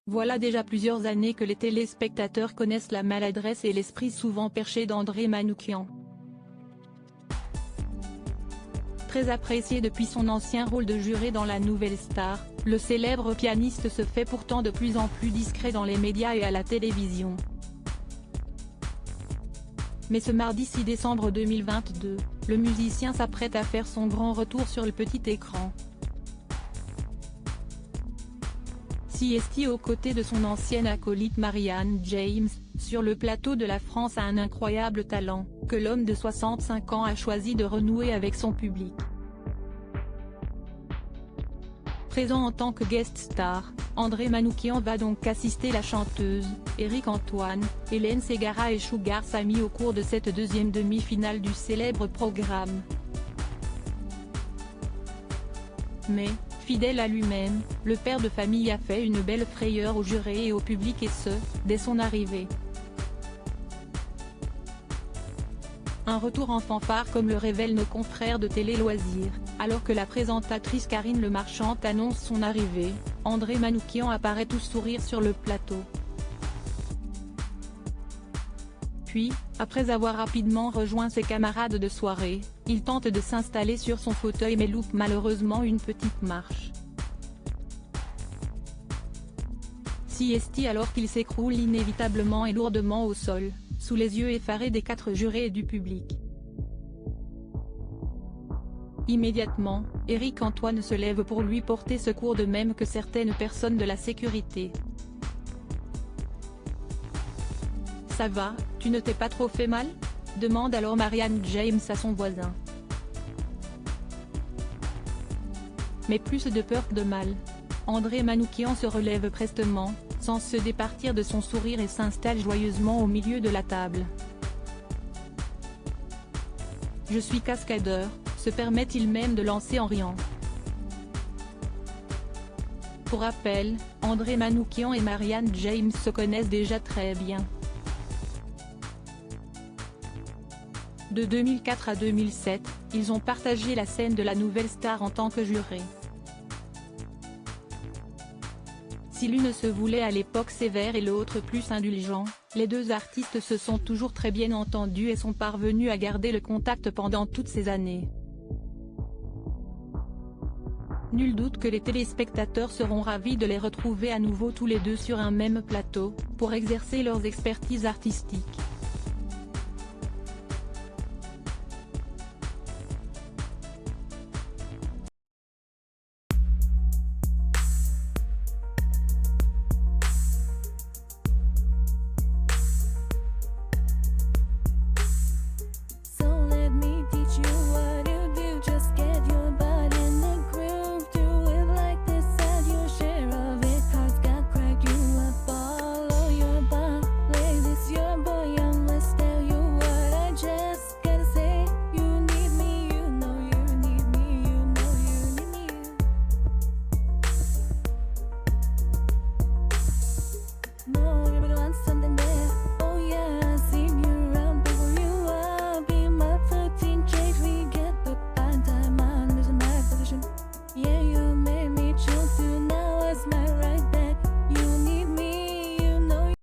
Voilà déjà plusieurs années que les téléspectateurs connaissent la maladresse et l'esprit souvent perché d'André Manoukian. Très apprécié depuis son ancien rôle de juré dans La Nouvelle Star, le célèbre pianiste se fait pourtant de plus en plus discret dans les médias et à la télévision. Mais ce mardi 6 décembre 2022, le musicien s'apprête à faire son grand retour sur le petit écran. CST aux côtés de son ancienne acolyte Marianne James, sur le plateau de La France a un incroyable talent, que l'homme de 65 ans a choisi de renouer avec son public. Présent en tant que guest star, André Manoukian va donc assister la chanteuse, Éric Antoine, Hélène Ségara et Sugar Sammy au cours de cette deuxième demi-finale du célèbre programme. Mais, fidèle à lui-même, le père de famille a fait une belle frayeur aux jurés et au public et ce, dès son arrivée. Un retour en fanfare comme le révèlent nos confrères de Télé Loisirs, alors que la présentatrice Karine Le Marchand annonce son arrivée, André Manoukian apparaît tout sourire sur le plateau. Puis, après avoir rapidement rejoint ses camarades de soirée, il tente de s'installer sur son fauteuil mais loupe malheureusement une petite marche. CST alors qu'il s'écroule inévitablement et lourdement au sol, sous les yeux effarés des 4 jurés et du public. Immédiatement, Éric Antoine se lève pour lui porter secours de même que certaines personnes de la sécurité. « Ça va, tu ne t'es pas trop fait mal ?» demande alors Marianne James à son voisin. Mais plus de peur que de mal. André Manoukian se relève prestement, sans se départir de son sourire et s'installe joyeusement au milieu de la table. « Je suis cascadeur », se permet-il même de lancer en riant. Pour rappel, André Manoukian et Marianne James se connaissent déjà très bien. De 2004 à 2007, ils ont partagé la scène de La Nouvelle Star en tant que jurés. Si l'une se voulait à l'époque sévère et l'autre plus indulgent, les deux artistes se sont toujours très bien entendus et sont parvenus à garder le contact pendant toutes ces années. Nul doute que les téléspectateurs seront ravis de les retrouver à nouveau tous les deux sur un même plateau, pour exercer leurs expertises artistiques.